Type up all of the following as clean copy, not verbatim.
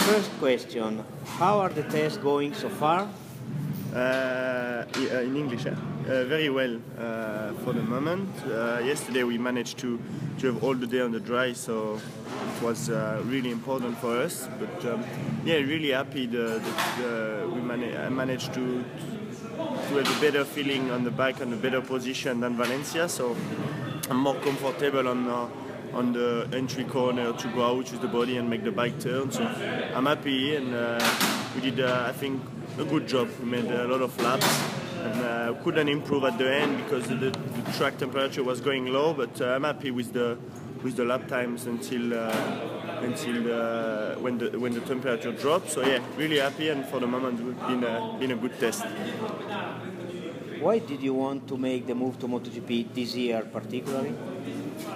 First question, how are the tests going so far? In English, very well for the moment. Yesterday we managed to have all the day on the dry, so it was really important for us. But yeah, really happy I managed to have a better feeling on the bike and a better position than Valencia, so I'm more comfortable on the entry corner to go out with the body and make the bike turn. So I'm happy, and we did I think a good job. We made a lot of laps and couldn't improve at the end because the track temperature was going low, but I'm happy with the lap times until when the temperature dropped. So yeah, really happy, and for the moment it's been a good test. Why did you want to make the move to MotoGP this year particularly?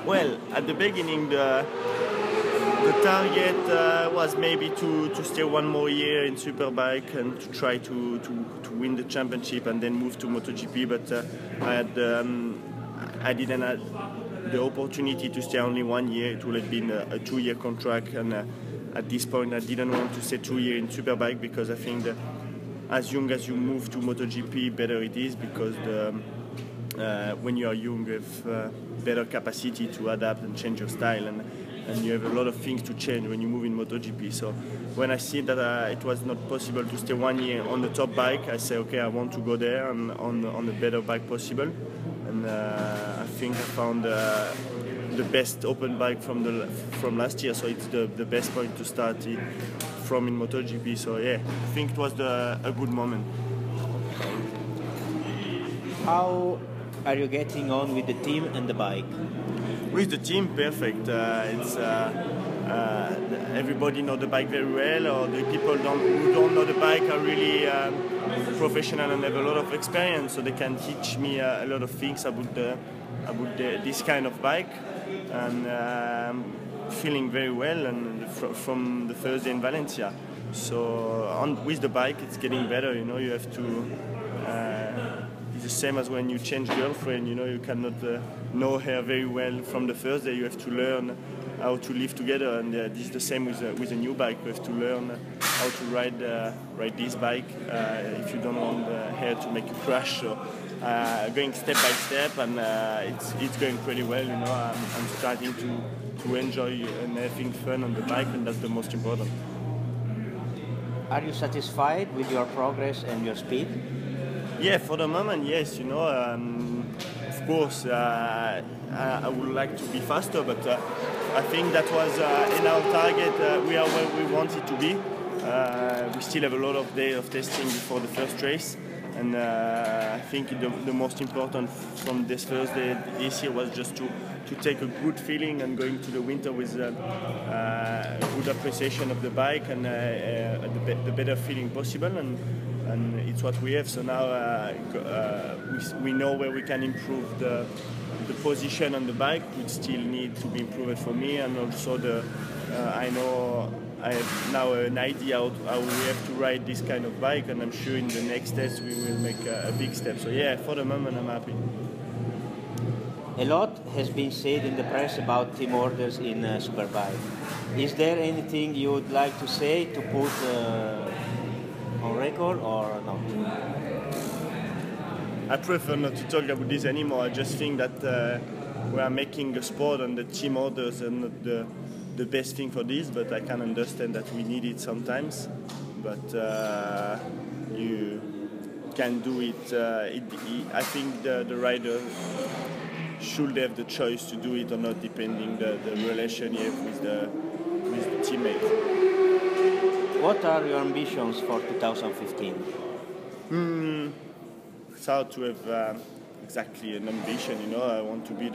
Well, at the beginning the target was maybe to stay one more year in Superbike and to try to win the championship and then move to MotoGP, but I didn't have the opportunity to stay only 1 year. It would have been a 2-year contract, and at this point I didn't want to stay 2 years in Superbike because I think that as young as you move to MotoGP, better it is, because when you are young you have better capacity to adapt and change your style, and you have a lot of things to change when you move in MotoGP. So when I see that it was not possible to stay 1 year on the top bike, I say okay, I want to go there and on the better bike possible, and I think I found the best open bike from last year, so it's the best point to start from in MotoGP. So yeah, I think it was a good moment. How are you getting on with the team and the bike? With the team, perfect. It's everybody know the bike very well, or the people who don't know the bike are really professional and have a lot of experience, so they can teach me a lot of things about this kind of bike, and feeling very well, and from the first day in Valencia. So with the bike, it's getting better. You know, you have to. It's the same as when you change girlfriend. You know, you cannot know her very well from the first day. You have to learn how to live together, and this is the same with a new bike. You have to learn how to ride this bike if you don't want her to make you crash. So going step by step, and it's going pretty well. You know, I'm starting to enjoy and having fun on the bike, and that's the most important. Are you satisfied with your progress and your speed? Yeah, for the moment, yes. You know, of course, I would like to be faster, but I think that was in our target. We are where we wanted to be. We still have a lot of days of testing before the first race, and I think the most important from this first day this year was just to take a good feeling and going to the winter with a good appreciation of the bike and the better feeling possible, and it's what we have. So now we know where we can improve the position on the bike, which still need to be improved for me, and also I know I have now an idea how we have to ride this kind of bike, and I'm sure in the next test we will make a big step. So yeah, for the moment I'm happy. A lot has been said in the press about team orders in Superbike. Is there anything you would like to say to put on record, or not? I prefer not to talk about this anymore. I just think that we are making the sport and the team orders are not the best thing for this, but I can understand that we need it sometimes. But you can do it. I think the rider should have the choice to do it or not, depending the relation you have with the teammate. What are your ambitions for 2015? It's hard to have exactly an ambition. You know, I want to be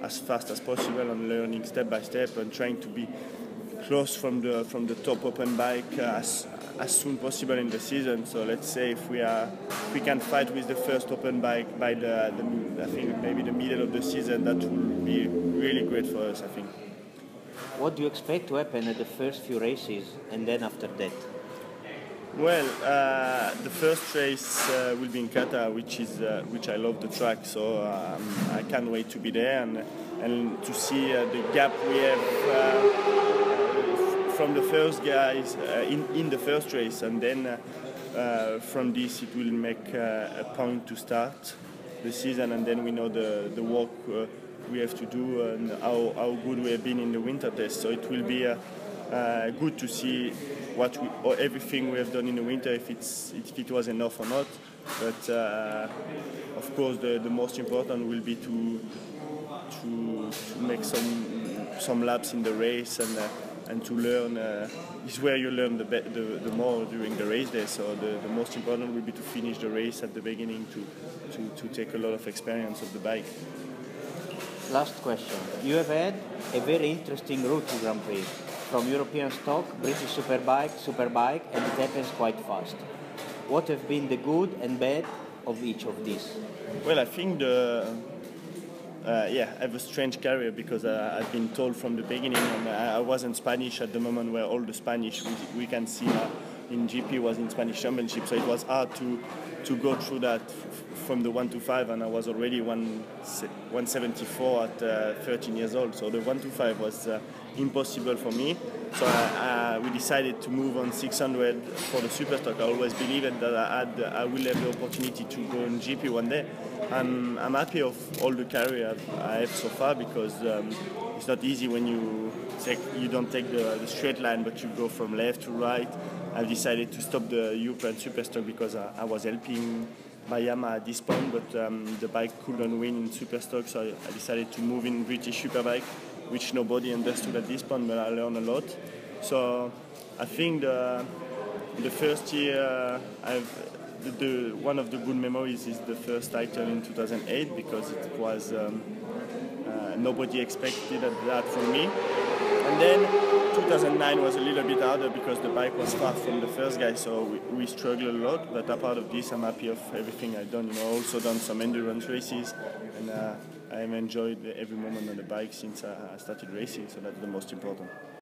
as fast as possible and learning step by step and trying to be close from the top open bike as soon possible in the season. So let's say if we can fight with the first open bike by I think maybe the middle of the season, that will be really great for us, I think. What do you expect to happen at the first few races, and then after that? Well, the first race will be in Qatar, which I love the track, so I can't wait to be there and to see the gap we have from the first guys in the first race, and then from this it will make a point to start the season, and then we know the work we have to do and how good we have been in the winter test. So it will be good to see or everything we have done in the winter, if it was enough or not. But of course, the most important will be to make some laps in the race and to learn. Is where you learn the more during the race day. So the most important will be to finish the race at the beginning to take a lot of experience of the bike. Last question. You have had a very interesting route to Grand Prix, from European stock, British Superbike, and it happens quite fast. What have been the good and bad of each of these? Well, I think I have a strange career because I've been told from the beginning, and I wasn't Spanish at the moment where all the Spanish we can see in GP was in Spanish Championship, so it was hard to go through that from the 1 to 5, and I was already 174 at 13 years old, so the 1 to 5 was impossible for me. So we decided to move on 600 for the Superstock. I always believed that I will have the opportunity to go in GP one day. I'm happy of all the career I have so far, because it's not easy when you don't take the straight line, but you go from left to right. I've decided to stop the European Superstock because I was helping Yamaha at this point, but the bike couldn't win in Superstock, so I decided to move in British Superbike, which nobody understood at this point, but I learned a lot. So I think the first year one of the good memories is the first title in 2008, because it was nobody expected that from me. And then 2009 was a little bit harder because the bike was far from the first guy, so we struggled a lot. But apart of this, I'm happy of everything I've done. I also done some endurance races, and I've enjoyed every moment on the bike since I started racing. So that's the most important.